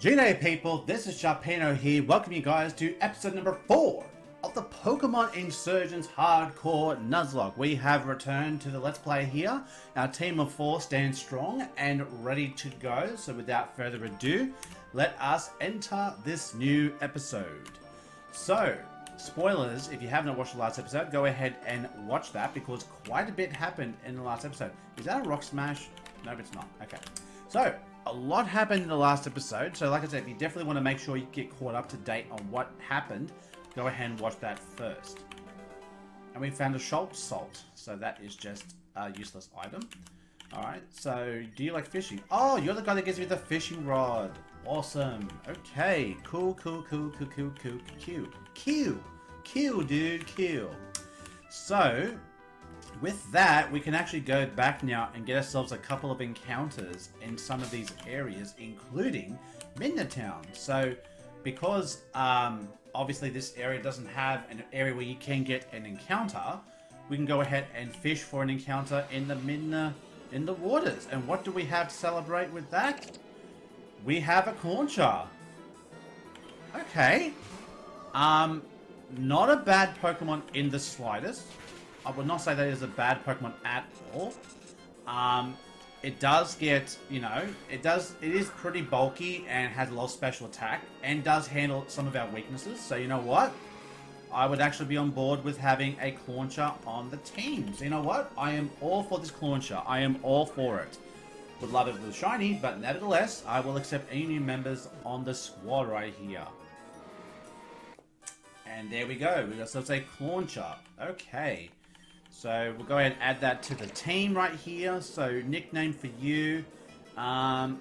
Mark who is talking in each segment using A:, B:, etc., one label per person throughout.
A: G'day people, this is Sharpino here, welcome you guys to episode number 4 of the Pokémon Insurgence Hardcore Nuzlocke. We have returned to the Let's Play here. Our team of 4 stands strong and ready to go, so without further ado, let us enter this new episode. So, spoilers, if you haven't watched the last episode, go ahead and watch that because quite a bit happened in the last episode. Is that a rock smash? No, it's not. Okay. So, a lot happened in the last episode, so like I said, if you definitely want to make sure you get caught up to date on what happened, go ahead and watch that first. And we found a Salt, so that is just a useless item. Alright, so do you like fishing? Oh, you're the guy that gives me the fishing rod. Awesome. Okay, cool, dude, cool. So, with that, we can actually go back now and get ourselves a couple of encounters in some of these areas, including Lumena-Tan. So, because obviously this area doesn't have an area where you can get an encounter, we can go ahead and fish for an encounter in the waters. And what do we have to celebrate with that? We have a Concha. Okay. Not a bad Pokemon in the slightest. I would not say that it is a bad Pokemon at all. It does get, it is pretty bulky and has a lot of special attack and does handle some of our weaknesses. So you know what? I would actually be on board with having a Clauncher on the team. So you know what? I am all for this Clauncher. I am all for it. Would love it if it was shiny, but nevertheless, I will accept any new members on the squad right here. And there we go. We got ourselves a Clauncher. Okay. So we'll go ahead and add that to the team right here. So nickname for you. I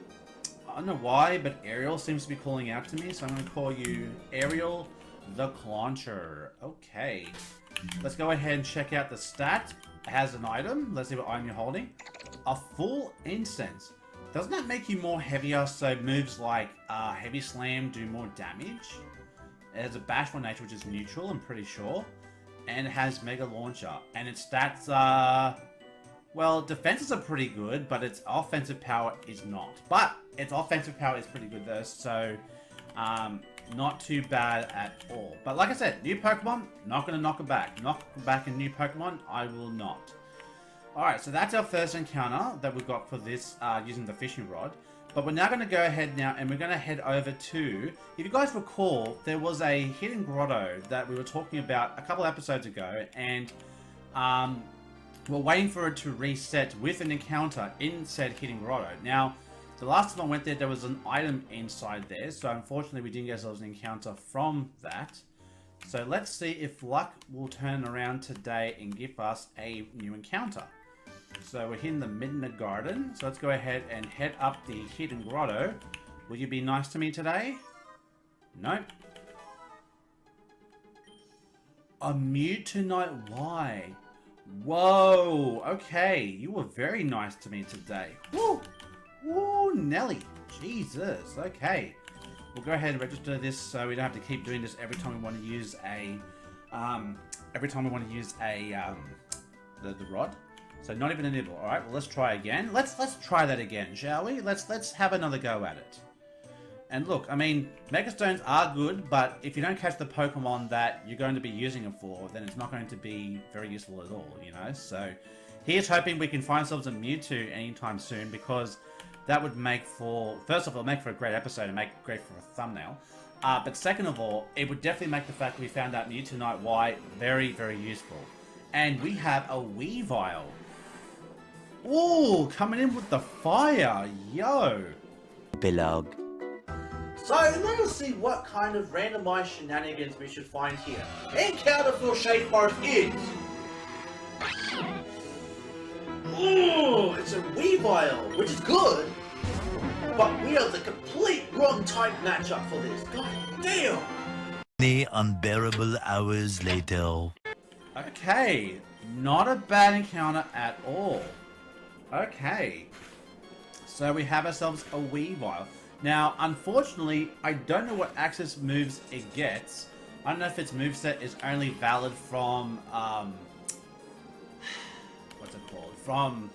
A: don't know why, but Ariel seems to be calling out to me. So I'm going to call you Ariel the Clauncher. Okay. Let's go ahead and check out the stat. It has an item. Let's see what item you're holding. A full incense. Doesn't that make you more heavier? So moves like Heavy Slam do more damage. It has a bashful nature, which is neutral, I'm pretty sure. And it has Mega Launcher. And its stats are... well, defenses are pretty good, but its offensive power is not. But its offensive power is pretty good though, so... not too bad at all. But like I said, new Pokemon, not going to knock it back. Knock back a new Pokemon, I will not. Alright, so that's our first encounter that we've got for this, using the fishing rod. But we're now going to go ahead now and we're going to head over to... if you guys recall, there was a hidden grotto that we were talking about a couple episodes ago. And we're waiting for it to reset with an encounter in said hidden grotto. Now, the last time I went there, there was an item inside there. So unfortunately, we didn't get ourselves an encounter from that. So let's see if luck will turn around today and give us a new encounter. So we're here in the Midnight Garden. So let's go ahead and head up the hidden grotto. Will you be nice to me today? Nope. A Mewtwo Y. Whoa. Okay. You were very nice to me today. Woo. Woo, Nelly. Jesus. Okay. We'll go ahead and register this so we don't have to keep doing this every time we want to use a the rod. So not even a nibble. All right, well let's try again. Let's try that again, shall we? Let's have another go at it. And look, I mean, Mega Stones are good, but if you don't catch the Pokemon that you're going to be using them for, then it's not going to be very useful at all, you know? So here's hoping we can find ourselves a Mewtwo anytime soon, because that would make for, first of all, make for a great episode and make great for a thumbnail. But second of all, it would definitely make the fact that we found out Mewtwo Y very, very useful. And we have a Weavile. Ooh, coming in with the fire, yo!
B: Epilogue.
A: So, let us see what kind of randomized shenanigans we should find here. Encounter for Shade Forest is... ooh, it's a Weavile, which is good, but we are the complete wrong type matchup for this. God damn!
B: Many unbearable hours later.
A: Okay, not a bad encounter at all. Okay, so we have ourselves a Weavile. Now, unfortunately, I don't know what access moves it gets. I don't know if its moveset is only valid from, what's it called? From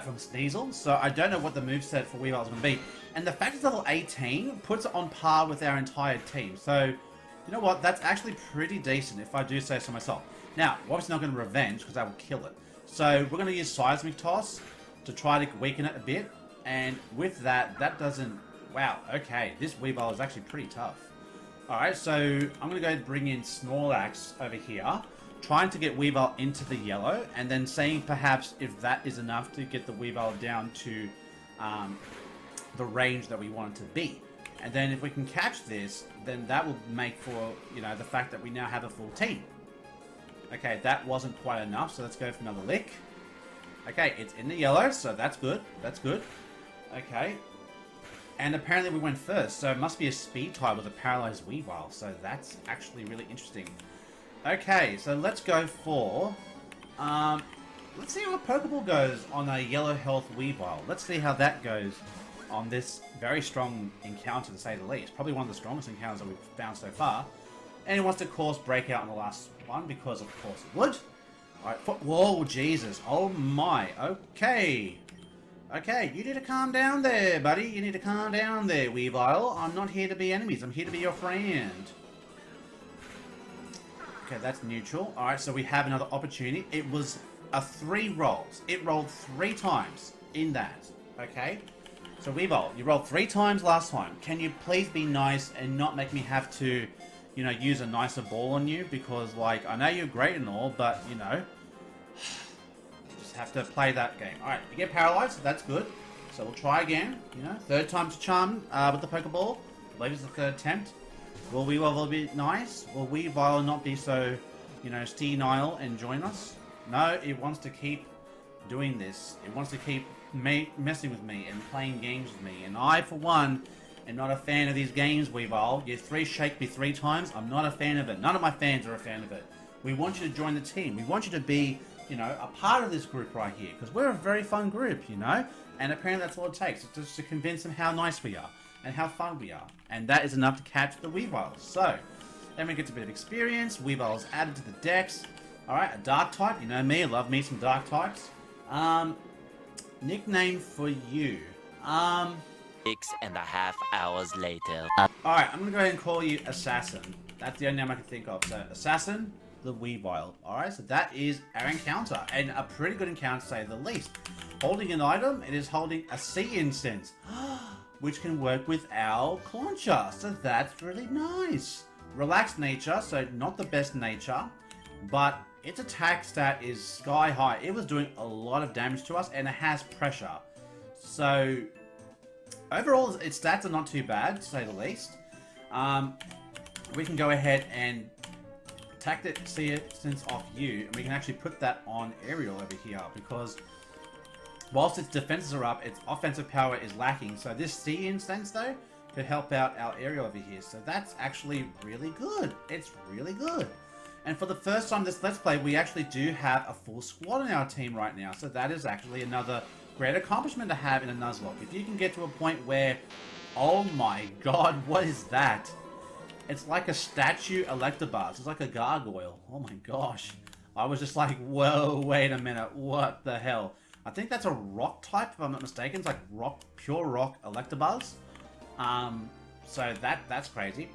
A: from Sneasel, so I don't know what the moveset for Weavile is going to be. And the fact it's level 18 puts it on par with our entire team. So, you know what? That's actually pretty decent if I do say so myself. Now, we're obviously not going to revenge because that will kill it. So, we're going to use Seismic Toss to try to weaken it a bit. And with that, that doesn't... Wow, okay. This Weavile is actually pretty tough. Alright, so I'm going to go bring in Snorlax over here. Trying to get Weavile into the yellow, and then seeing perhaps if that is enough to get the Weavile down to the range that we want it to be. And then if we can catch this, then that will make for, you know, the fact that we now have a full team. Okay, that wasn't quite enough, so let's go for another lick. Okay, it's in the yellow, so that's good. That's good. Okay. And apparently we went first, so it must be a speed type with a paralyzed Weavile, so that's actually really interesting. Okay, so let's go for... let's see how a Pokeball goes on a yellow health Weavile. Let's see how that goes on this very strong encounter, to say the least. Probably one of the strongest encounters that we've found so far. And it wants to, of course, break out on the last one, because of course it would. Alright, whoa, Jesus. Oh my. Okay. Okay, you need to calm down there, buddy. You need to calm down there, Weavile. I'm not here to be enemies. I'm here to be your friend. Okay, that's neutral. Alright, so we have another opportunity. It was a 3 rolls. It rolled 3 times in that. Okay? So Weavile, you rolled 3 times last time. Can you please be nice and not make me have to, you know, use a nicer ball on you? Because, like, I know you're great and all, but, you know, just have to play that game. Alright, you get paralyzed, so that's good. So we'll try again, you know. 3rd time's a charm with the Pokeball. I believe it's the 3rd attempt. Will Weavile be nice? Will Weavile not be so, you know, senile and join us? No, it wants to keep doing this. It wants to keep messing with me and playing games with me. And I, for one, am not a fan of these games, Weavile. You 3-shake me 3 times. I'm not a fan of it. None of my fans are a fan of it. We want you to join the team. We want you to be, you know, a part of this group right here. Because we're a very fun group, you know? And apparently that's all it takes. It's just to convince them how nice we are. And how fun we are. And that is enough to catch the Weavile. So, then we get a bit of experience. Weavile's added to the dex. Alright, a dark type. You know me, I love me some dark types. Nickname for you.
B: 6.5 hours later.
A: Alright, I'm gonna go ahead and call you Assassin. That's the only name I can think of. So, Assassin, the Weavile. Alright, so that is our encounter. And a pretty good encounter, to say the least. Holding an item, it is holding a sea incense. Which can work with our Clauncher, so that's really nice. Relaxed nature, so not the best nature, but its attack stat is sky high. It was doing a lot of damage to us, and it has pressure. So, overall, its stats are not too bad, to say the least. We can go ahead and attack the sea incense off you, and we can actually put that on Ariel over here, because whilst its defenses are up, its offensive power is lacking. So this sea incense, though, could help out our Ariel over here. So that's actually really good. It's really good. And for the first time this Let's Play, we actually do have a full squad on our team right now. So that is actually another great accomplishment to have in a Nuzlocke. If you can get to a point where... Oh my god, what is that? It's like a statue Electabuzz. It's like a gargoyle. Oh my gosh. I was just like, whoa, wait a minute. What the hell? I think that's a rock type, if I'm not mistaken. It's like rock, pure rock Electabuzz. So that's crazy.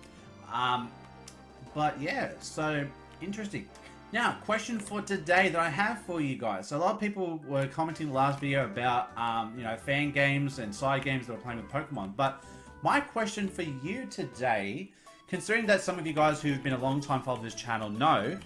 A: But yeah, so interesting. Now, question for today that I have for you guys. So a lot of people were commenting the last video about, you know, fan games and side games that are playing with Pokemon. But my question for you today, considering that some of you guys who've been a long time follower of this channel know,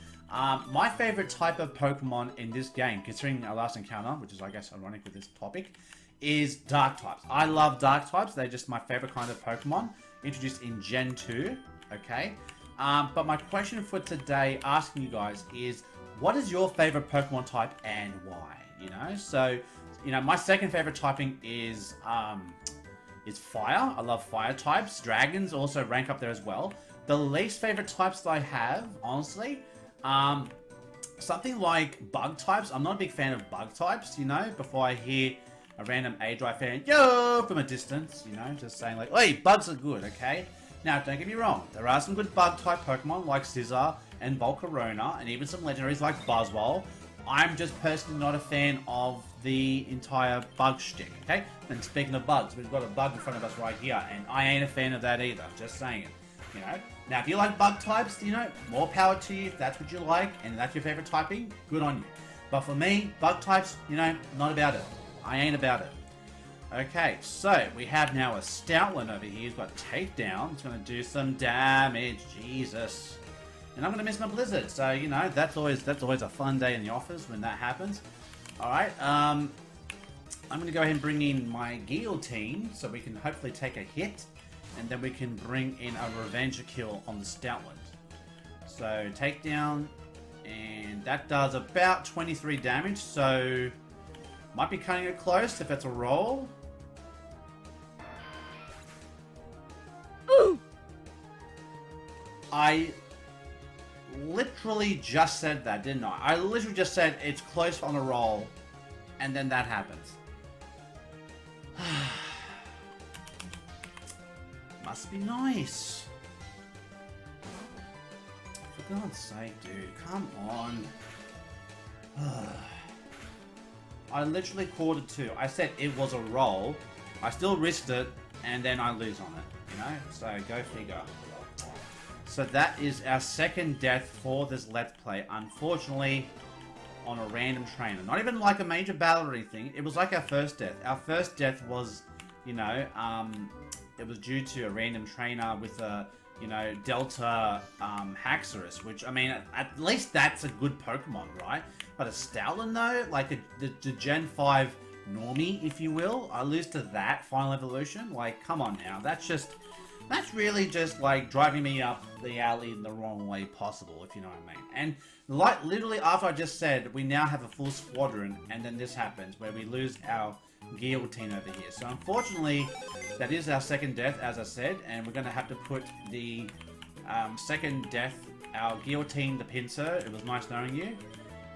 A: my favorite type of Pokemon in this game, considering our last encounter, which is I guess ironic with this topic, is Dark types. I love Dark types. They're just my favorite kind of Pokemon, introduced in Gen 2, okay? But my question for today, asking you guys, is what is your favorite Pokemon type and why? You know, so, you know, my second favorite typing is Fire. I love Fire types. Dragons also rank up there as well. The least favorite types that I have, honestly, something like Bug types. I'm not a big fan of Bug types, you know, before I hear a random A-Dry fan, yo, from a distance, you know, just saying like, hey, bugs are good, okay? Now, don't get me wrong, there are some good bug type Pokemon like Sizzi and Volcarona, and even some legendaries like Buzzwole, I'm just personally not a fan of the entire bug shtick, okay? And speaking of bugs, we've got a bug in front of us right here, and I ain't a fan of that either, just saying it, you know? Now, if you like bug types, you know, more power to you if that's what you like, and that's your favorite typing, good on you. But for me, bug types, you know, not about it. I ain't about it. Okay, so we have now a Stoutland over here. He's got takedown. It's going to do some damage. Jesus. And I'm going to miss my Blizzard. So, you know, that's always a fun day in the office when that happens. Alright, I'm going to go ahead and bring in my guillotine so we can hopefully take a hit. And then we can bring in a revenge kill on the Stoutland. So, takedown. And that does about 23 damage. So, might be cutting it close if it's a roll.
C: Ooh.
A: I literally just said that, didn't I? I literally just said it's close on a roll, and then that happens. Must be nice. For God's sake, dude, come on. I literally called it 2. I said it was a roll. I still risked it, and then I lose on it, you know? So, go figure. So that is our second death for this Let's Play. Unfortunately, on a random trainer. Not even like a major battle or anything. It was like our first death. Our first death was, you know, it was due to a random trainer with a, you know, Delta Haxorus, which, I mean, at least that's a good Pokemon, right? But a Stoutland, though, like the Gen 5 normie, if you will, I lose to that final evolution. Like, come on now. That's really just, like, driving me up the alley in the wrong way possible, if you know what I mean. And, like, literally after I just said, we now have a full squadron, and then this happens, where we lose our guillotine over here. So, unfortunately, that is our second death, as I said, and we're going to have to put the second death, our guillotine, the pincer. It was nice knowing you.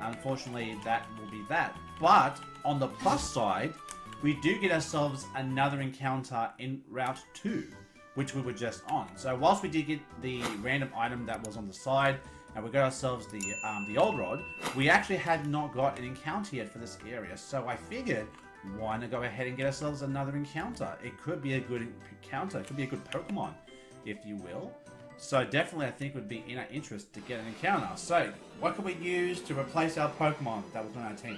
A: Unfortunately, that will be that. But, on the plus side, we do get ourselves another encounter in Route 2, which we were just on. So, whilst we did get the random item that was on the side, and we got ourselves the old rod, we actually had not got an encounter yet for this area. So, I figured, why not go ahead and get ourselves another encounter? It could be a good encounter. It could be a good Pokemon, if you will. So definitely I think it would be in our interest to get an encounter. So, what could we use to replace our Pokemon that was on our team?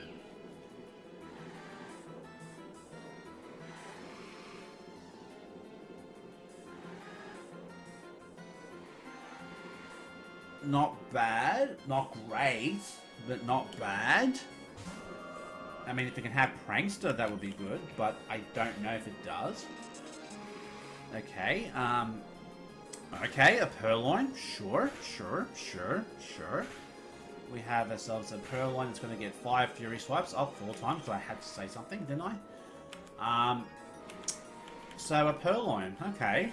A: Not bad. Not great, but not bad. I mean, if it can have Prankster, that would be good, but I don't know if it does. Okay, okay, a Purloin. Sure. We have ourselves a Purloin that's going to get 5 Fury Swipes. Oh, 4 times, because I had to say something, didn't I? So a Purloin, okay.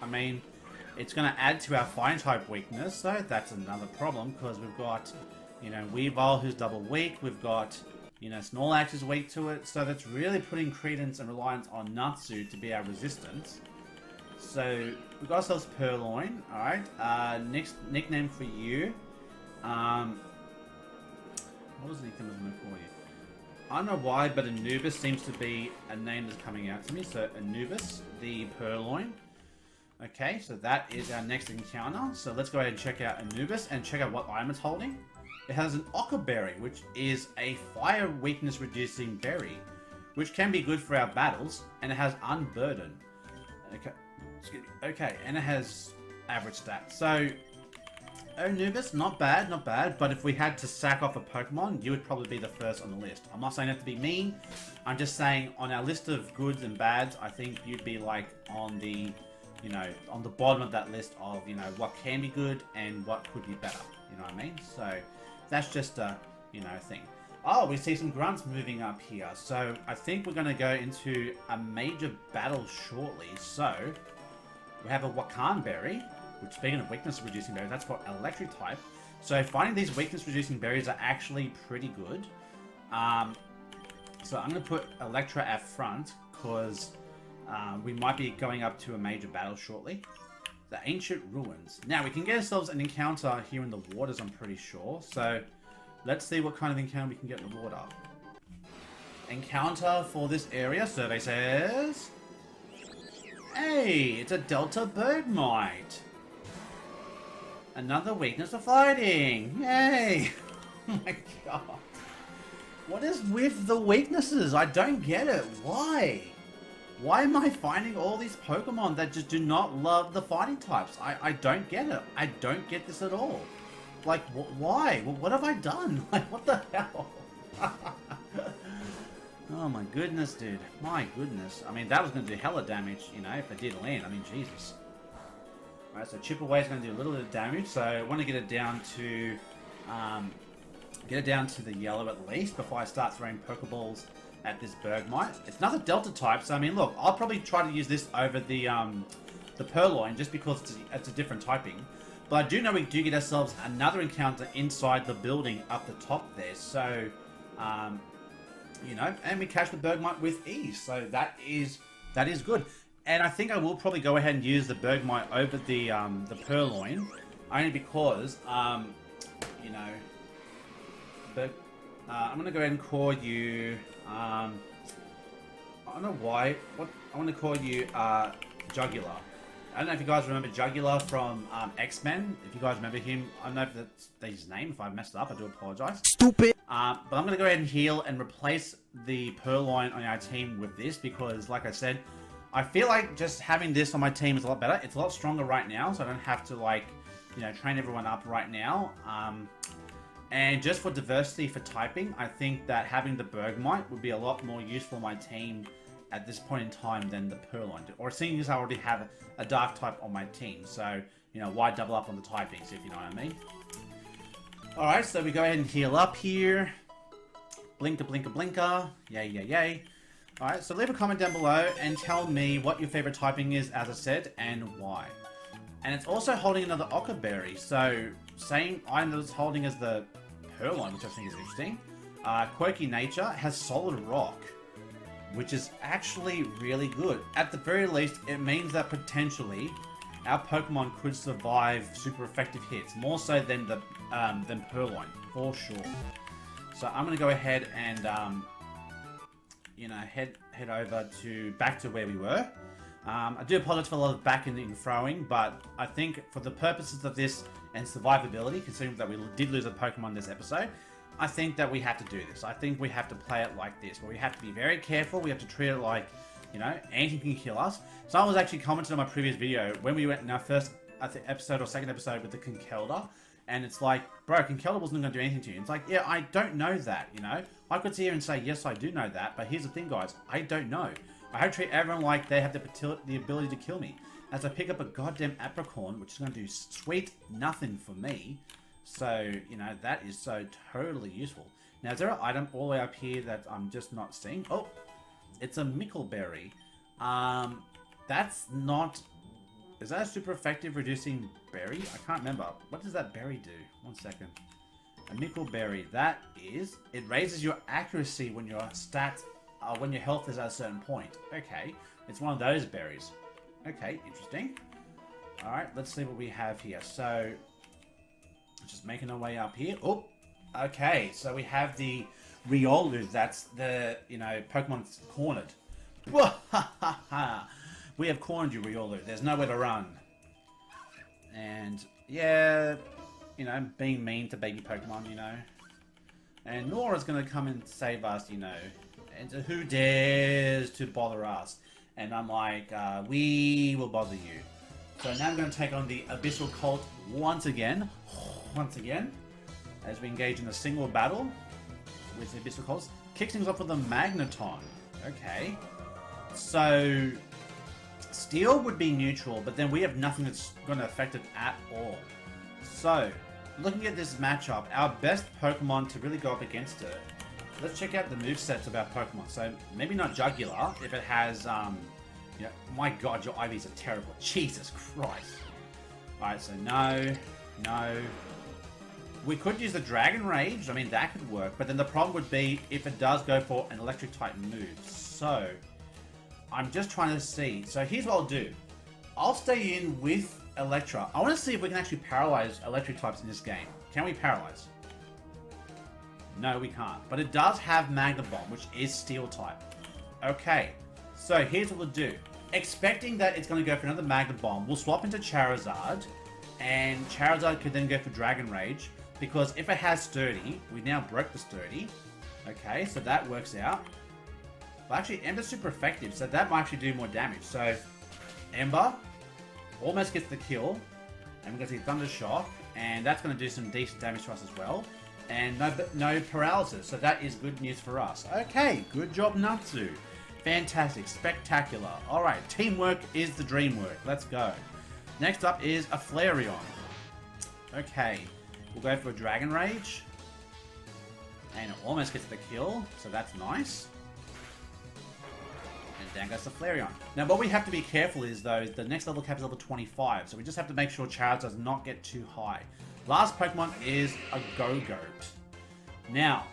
A: I mean, it's going to add to our Fire-type weakness, so that's another problem, because we've got, you know, Weavile who's double weak, we've got, you know, Snorlax is weak to it, so that's really putting credence and reliance on Natsu to be our resistance. So, we've got ourselves Purloin, alright. Next nickname for you. What was the nickname I was going to call you? I don't know why, but Anubis seems to be a name that's coming out to me. So, Anubis, the Purloin. Okay, so that is our next encounter. So, let's go ahead and check out Anubis and check out what item it's holding. It has an Ochre Berry, which is a fire weakness reducing berry, which can be good for our battles, and it has Unburden. Okay. Okay, and it has average stats. So, Anubis, not bad, but if we had to sack off a Pokemon, you would probably be the first on the list. I'm not saying that to be mean, I'm just saying on our list of goods and bads, I think you'd be like on the, you know, on the bottom of that list of, you know, what can be good and what could be better, you know what I mean? So, that's just a, you know, thing. Oh, we see some grunts moving up here, so I think we're going to go into a major battle shortly. So, we have a Wakan Berry, which, speaking of weakness reducing berries, that's for electric type. So finding these weakness reducing berries are actually pretty good. So I'm going to put Electra at front, because we might be going up to a major battle shortly. The Ancient Ruins. Now we can get ourselves an encounter here in the waters, I'm pretty sure. So let's see what kind of encounter we can get in the water. Encounter for this area, survey says... Hey, it's a Delta Bergmite. Another weakness of fighting. Yay! Oh my god. What is with the weaknesses? I don't get it. Why? Why am I finding all these Pokemon that just do not love the fighting types? I don't get it. I don't get this at all. Like, why? What have I done? Like, what the hell? Oh my goodness, dude. My goodness. I mean, that was going to do hella damage, you know, if it did land. I mean, Jesus. Alright, so chip away is going to do a little bit of damage. So I want to get it down to the yellow at least before I start throwing Pokeballs at this Bergmite. It's another Delta type, so I mean, look, I'll probably try to use this over the Purloin just because it's a different typing. But I do know we do get ourselves another encounter inside the building up the top there. So, you know, and we catch the Bergmite with ease. So that is good. And I think I will probably go ahead and use the Bergmite over the Purloin, only because, you know, I'm going to go ahead and call you, I don't know why, I want to call you Jugular. I don't know if you guys remember Jugular from X-Men. If you guys remember him, I don't know if that's his name. If I messed up, I do apologize.
B: Stupid!
A: But I'm going to go ahead and heal and replace the Purloin on our team with this because, like I said, I feel like just having this on my team is a lot better. It's a lot stronger right now, so I don't have to, like, you know, train everyone up right now. And just for diversity for typing, I think that having the Bergmite would be a lot more useful on my team at this point in time than the Purloin. Or seeing as I already have a Dark type on my team. So, you know, why double up on the typings, if you know what I mean? Alright, so we go ahead and heal up here. Blinker, blinker, blinker. Yay, yay, yay. Alright, so leave a comment down below and tell me what your favorite typing is, as I said, and why. And it's also holding another Ochre Berry, so same item that it's holding as the Purloin, which I think is interesting. Quirky Nature has Solid Rock, which is actually really good. At the very least, it means that potentially our Pokemon could survive super effective hits, more so than the than Purloin, for sure. So I'm gonna go ahead and you know, head over to back to where we were. I do apologize for a lot of backing and throwing, but I think for the purposes of this and survivability, considering that we did lose a Pokemon this episode, I think that we have to do this. I think we have to play it like this, where we have to be very careful. We have to treat it like, you know, anything can kill us. Someone was actually commented on my previous video when we went in our first episode or second episode with the Conkeldurr, and it's like, bro, Conkeldurr wasn't going to do anything to you. It's like, yeah, I don't know that, you know? I could sit here and say, yes, I do know that, but here's the thing, guys. I don't know. I have to treat everyone like they have the ability to kill me. As I pick up a goddamn Apricorn, which is going to do sweet nothing for me. So, you know, that is so totally useful. Now, is there an item all the way up here that I'm just not seeing? Oh, it's a Mickleberry. That's not... Is that a super effective reducing berry? I can't remember. What does that berry do? 1 second. A Mickleberry. That is... It raises your accuracy when your stats... when your health is at a certain point. Okay. It's one of those berries. Okay, interesting. Alright, let's see what we have here. So... Just making our way up here. Oh, okay. So we have the Riolu. That's the, you know, Pokemon's cornered. We have cornered you, Riolu. There's nowhere to run. And, yeah, you know, being mean to baby Pokemon, you know. And Nora's going to come and save us, you know. And who dares to bother us? And I'm like, we will bother you. So now I'm going to take on the Abyssal Cult once again, as we engage in a single battle with the Abyssal Cults. Kicks things off with a Lumena-Tan. Okay. So, Steel would be neutral, but then we have nothing that's going to affect it at all. So, looking at this matchup, our best Pokemon to really go up against it, let's check out the movesets of our Pokemon. So, maybe not Jugular, if it has... yeah, my god, your IVs are terrible. Jesus Christ. Alright, so no. We could use the Dragon Rage. I mean, that could work. But then the problem would be if it does go for an electric type move. So, I'm just trying to see. So here's what I'll do. I'll stay in with Electra. I want to see if we can actually paralyze electric types in this game. Can we paralyze? No, we can't. But it does have Magna Bomb, which is Steel type. Okay, so here's what we'll do. Expecting that it's going to go for another Magna Bomb, we'll swap into Charizard, and Charizard could then go for Dragon Rage, because if it has Sturdy, we now broke the Sturdy. Okay, so that works out. Well, actually, Ember's super effective, so that might actually do more damage. So, Ember almost gets the kill, and we're going to see Thunder Shock, and that's going to do some decent damage to us as well. And no paralysis, so that is good news for us. Okay, good job, Natsu. Fantastic, spectacular. Alright, teamwork is the dream work. Let's go. Next up is a Flareon. Okay, we'll go for a Dragon Rage. And it almost gets the kill, so that's nice. And down goes the Flareon. Now, what we have to be careful is, though, the next level cap is level 25, so we just have to make sure Charizard does not get too high. Last Pokemon is a Go-Goat. Now,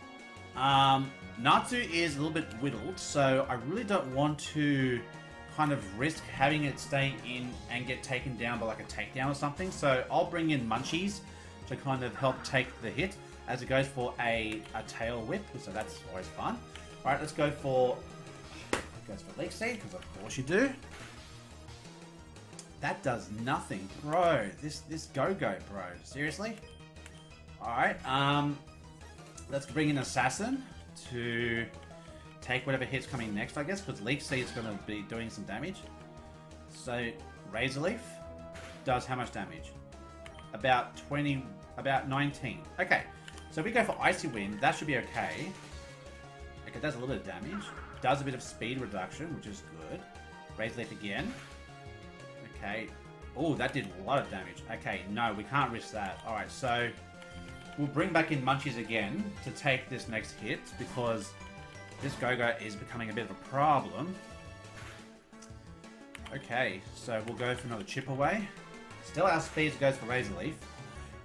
A: Natsu is a little bit whittled, so I really don't want to kind of risk having it stay in and get taken down by like a takedown or something. So I'll bring in Munchies to kind of help take the hit as it goes for a tail whip, so that's always fun. Alright, let's go for Leech Seed, because of course you do. That does nothing, bro. This Go-Go, bro. Seriously? Alright, let's bring in Assassin to take whatever hit's coming next, I guess, because Leech Seed's going to be doing some damage. So, Razor Leaf does how much damage? About 19. Okay, so if we go for Icy Wind, that should be okay. Okay, it does a little bit of damage. Does a bit of speed reduction, which is good. Razor Leaf again. Okay. Oh, that did a lot of damage. Okay, no, we can't risk that. Alright, so we'll bring back in Munchies again to take this next hit, because this Go-Go is becoming a bit of a problem. Okay, so we'll go for another Chip Away. Still our speed goes for Razor Leaf.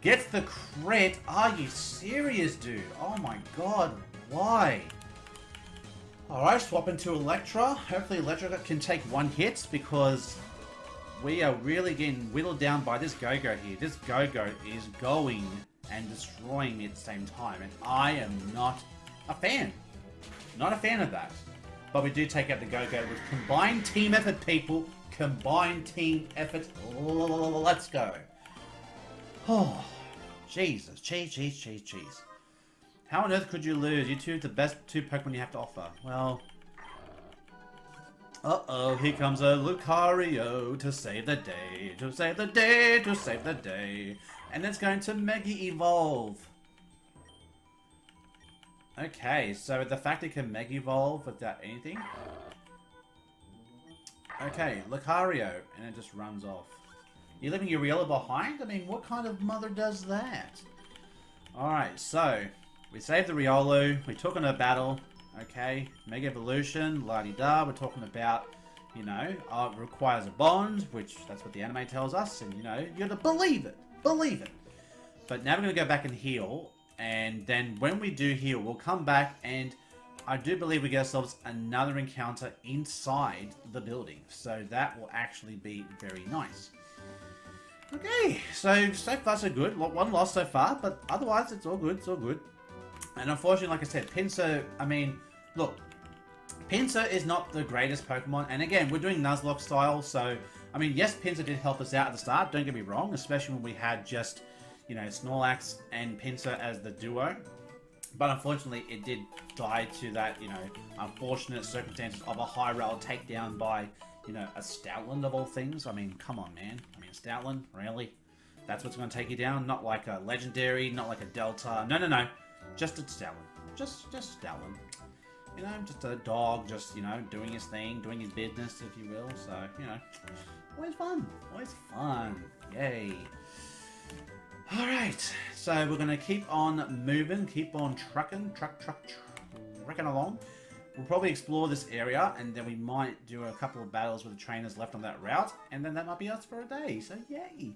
A: Gets the crit! Are you serious, dude? Oh my god, why? Alright, swap into Electra. Hopefully Electra can take one hit, because we are really getting whittled down by this Go-Go here. This Go-Go is going and destroying me at the same time, and I am not a fan. Not a fan of that. But we do take out the Go-Go with combined team effort, people. Combined team effort. Let's go. Oh, Jesus. Cheese. How on earth could you lose? You two are the best two Pokemon you have to offer. Well... Uh-oh, here comes a Lucario to save the day, to save the day, to save the day. And it's going to Mega Evolve. Okay, so the fact it can Mega Evolve without anything. Okay, Lucario, and it just runs off. You're leaving your Riolu behind? I mean, what kind of mother does that? Alright, so we saved the Riolu, we took on a battle. Okay, Mega Evolution, la-di-da, we're talking about, you know, it requires a bond, which that's what the anime tells us, and you know, you gotta believe it. But now we're gonna go back and heal, and then when we do heal, we'll come back, and I do believe we get ourselves another encounter inside the building, so that will actually be very nice. Okay, so far so good. One loss so far, but otherwise it's all good, And unfortunately, like I said, Pinsir, I mean, look, Pinsir is not the greatest Pokemon, and again, we're doing Nuzlocke style, so, I mean, yes, Pinsir did help us out at the start, don't get me wrong, especially when we had just, you know, Snorlax and Pinsir as the duo, but unfortunately, it did die to that, you know, unfortunate circumstances of a high rail takedown by, you know, a Stoutland of all things. I mean, come on, man. I mean, Stoutland, really? That's what's going to take you down? Not like a Legendary, not like a Delta. No. Just a Stoutland. Just Stoutland. You know, just a dog, just, you know, doing his thing, doing his business, if you will. So, you know, always fun. Always fun. Yay. Alright, so we're going to keep on moving, keep on trucking along. We'll probably explore this area, and then we might do a couple of battles with the trainers left on that route, and then that might be us for a day, so yay!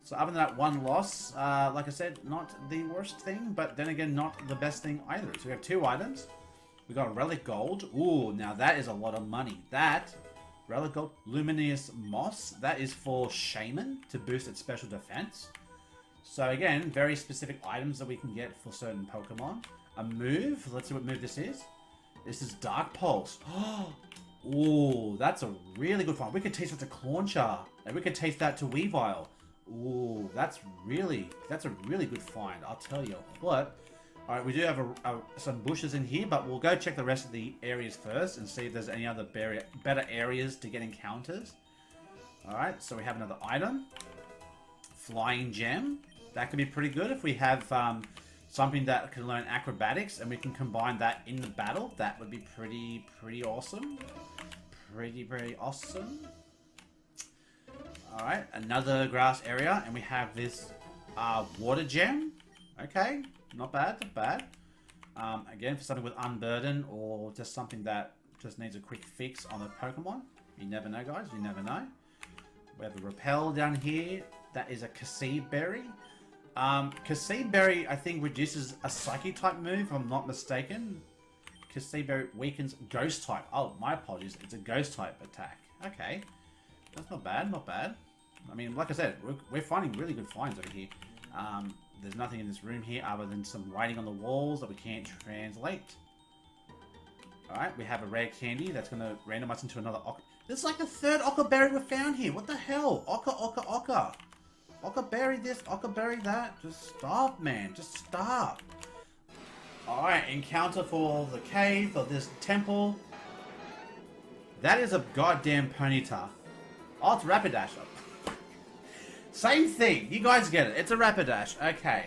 A: So other than that one loss, like I said, not the worst thing, but then again, not the best thing either. So we have two items. We got a Relic Gold. Ooh, now that is a lot of money. That, Relic Gold, Luminous Moss, that is for Shaman to boost its special defense. So again, very specific items that we can get for certain Pokemon. A move. Let's see what move this is. This is Dark Pulse. Oh, that's a really good find. We could taste that to Clauncher. And we could taste that to Weavile. Oh, that's a really good find. I'll tell you what. Alright, we do have some bushes in here, but we'll go check the rest of the areas first and see if there's any other better areas to get encounters. Alright, so we have another item. Flying Gem. That could be pretty good if we have something that can learn acrobatics and we can combine that in the battle. That would be pretty awesome. Pretty awesome. Alright, another grass area, and we have this water gem. Okay, not bad, not bad. Again, for something with Unburden or just something that just needs a quick fix on a Pokemon. You never know, guys, you never know. We have a Repel down here. That is a Cassie Berry. Cassie Berry, I think, reduces a Psychic type move, if I'm not mistaken. Cassie Berry weakens Ghost type. Oh, my apologies. It's a Ghost type attack. Okay. That's not bad, not bad. I mean, like I said, we're finding really good finds over here. There's nothing in this room here other than some writing on the walls that we can't translate. Alright, we have a rare candy that's going to randomize into another Occa. There's like a third Occa Berry we found here. What the hell? Occa. Occa Berry this, Occa Berry that. Just stop, man. Just stop. Alright, encounter for the cave of this temple. That is a goddamn Ponyta. Oh, it's Rapidash. Same thing. You guys get it. It's a Rapidash. Okay.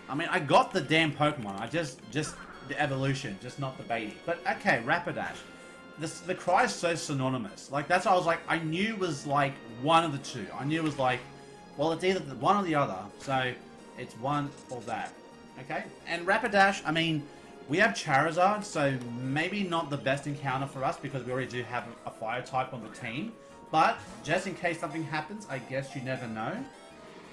A: I mean, I got the damn Pokemon. I just the evolution, just not the baby. But okay, Rapidash. The cry is so synonymous. Like, that's what I was like, I knew it was like one of the two. I knew it was like, well, it's either the one or the other. So it's one or that. Okay. And Rapidash, I mean, we have Charizard, so maybe not the best encounter for us because we already do have a fire type on the team. But just in case something happens, I guess you never know.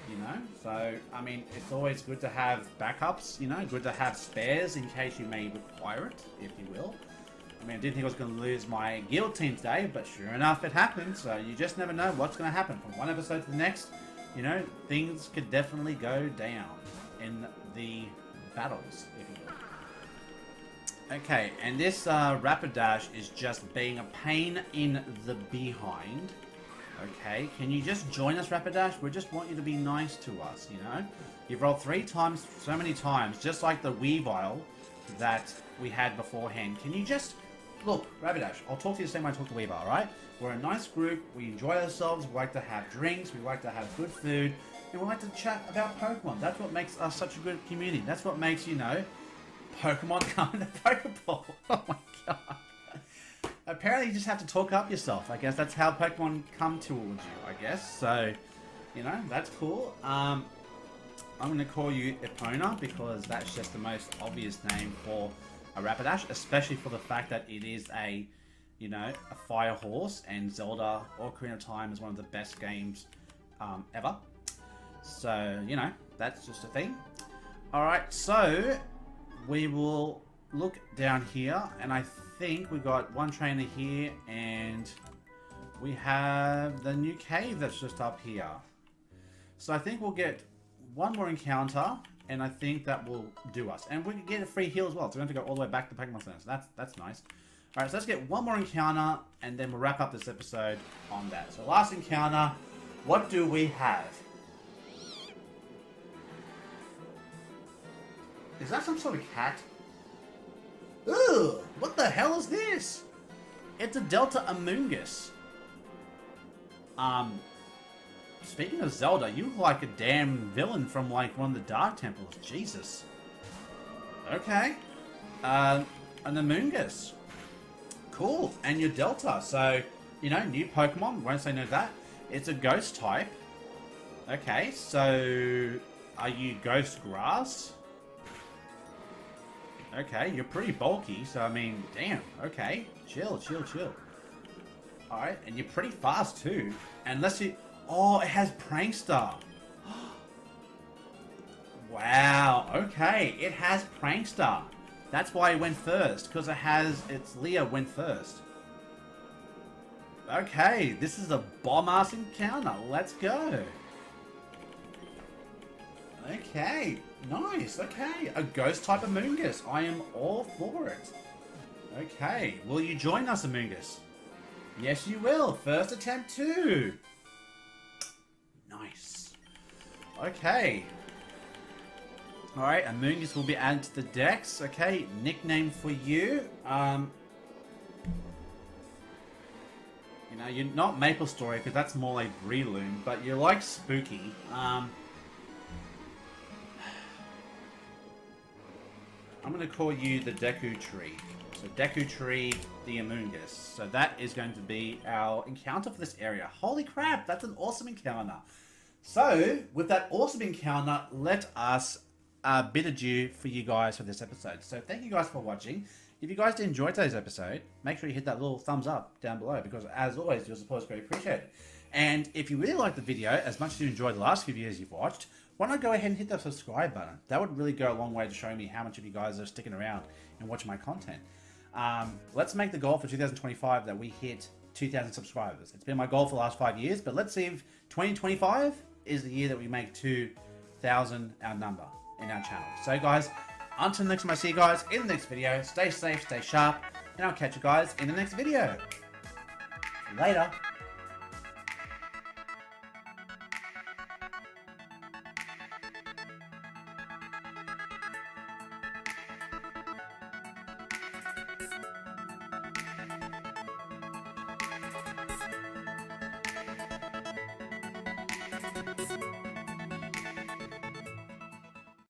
A: You know, so I mean, it's always good to have backups. You know, good to have spares in case you may require it, if you will. I mean, I didn't think I was going to lose my guild team today, but sure enough, it happened. So you just never know what's going to happen from one episode to the next. You know, things could definitely go down in the battles, if you will. Okay, and this Rapidash is just being a pain in the behind. Okay, can you just join us, Rapidash? We just want you to be nice to us, you know? You've rolled 3 times, so many times, just like the Weavile that we had beforehand. Can you just... Look, Rapidash, I'll talk to you the same way I talk to Weavile, alright? We're a nice group, we enjoy ourselves, we like to have drinks, we like to have good food, and we like to chat about Pokemon. That's what makes us such a good community. That's what makes, you know, Pokemon come to Pokeball. Oh my god. Apparently you just have to talk up yourself. I guess that's how Pokemon come towards you, I guess. So, you know, that's cool. I'm going to call you Epona because that's just the most obvious name for a Rapidash, especially for the fact that it is a, you know, a fire horse, and Zelda Ocarina of Time is one of the best games ever. So, you know, that's just a thing. Alright, so we will look down here, and I think we got one trainer here, and we have the new cave that's just up here. So I think we'll get one more encounter, and I think that will do us. And we can get a free heal as well, so we don't have to go all the way back to Pokemon Center. So that's nice. Alright, so let's get one more encounter, and then we'll wrap up this episode on that. So last encounter, what do we have? Is that some sort of cat? Ugh! What the hell is this? It's a Delta Amoonguss. Speaking of Zelda, you look like a damn villain from like one of the Dark Temples. Jesus. Okay. An Amoonguss. Cool. And you're Delta, so, you know, new Pokemon. Won't say no to that. It's a Ghost type. Okay, so are you Ghost Grass? Okay, you're pretty bulky, so I mean, damn, okay. Chill. Alright, and you're pretty fast too. Unless you... Oh, it has Prankster. Wow, okay, it has Prankster. That's why it went first, because it has... Its Leah went first. Okay, this is a bomb-ass encounter. Let's go. Okay, nice. Okay, a ghost type Amoongus. I am all for it. Okay, will you join us, Amoongus? Yes, you will. First attempt too. Nice. Okay. Alright, Amoongus will be added to the decks. Okay, nickname for you. You know, you're not Maple Story because that's more like Riolu, but you're like spooky. I'm going to call you the Deku Tree. So Deku Tree, the Amoongus. So that is going to be our encounter for this area. Holy crap, that's an awesome encounter. So, with that awesome encounter, let us bid adieu for you guys for this episode. So thank you guys for watching. If you guys did enjoy today's episode, make sure you hit that little thumbs up down below because as always, your support is very appreciated. And if you really liked the video, as much as you enjoyed the last few videos you've watched, why not go ahead and hit that subscribe button? That would really go a long way to showing me how much of you guys are sticking around and watching my content. Let's make the goal for 2025 that we hit 2,000 subscribers. It's been my goal for the last 5 years, but let's see if 2025 is the year that we make 2,000 our number in our channel. So guys, until next time I see you guys in the next video, stay safe, stay sharp, and I'll catch you guys in the next video. Later.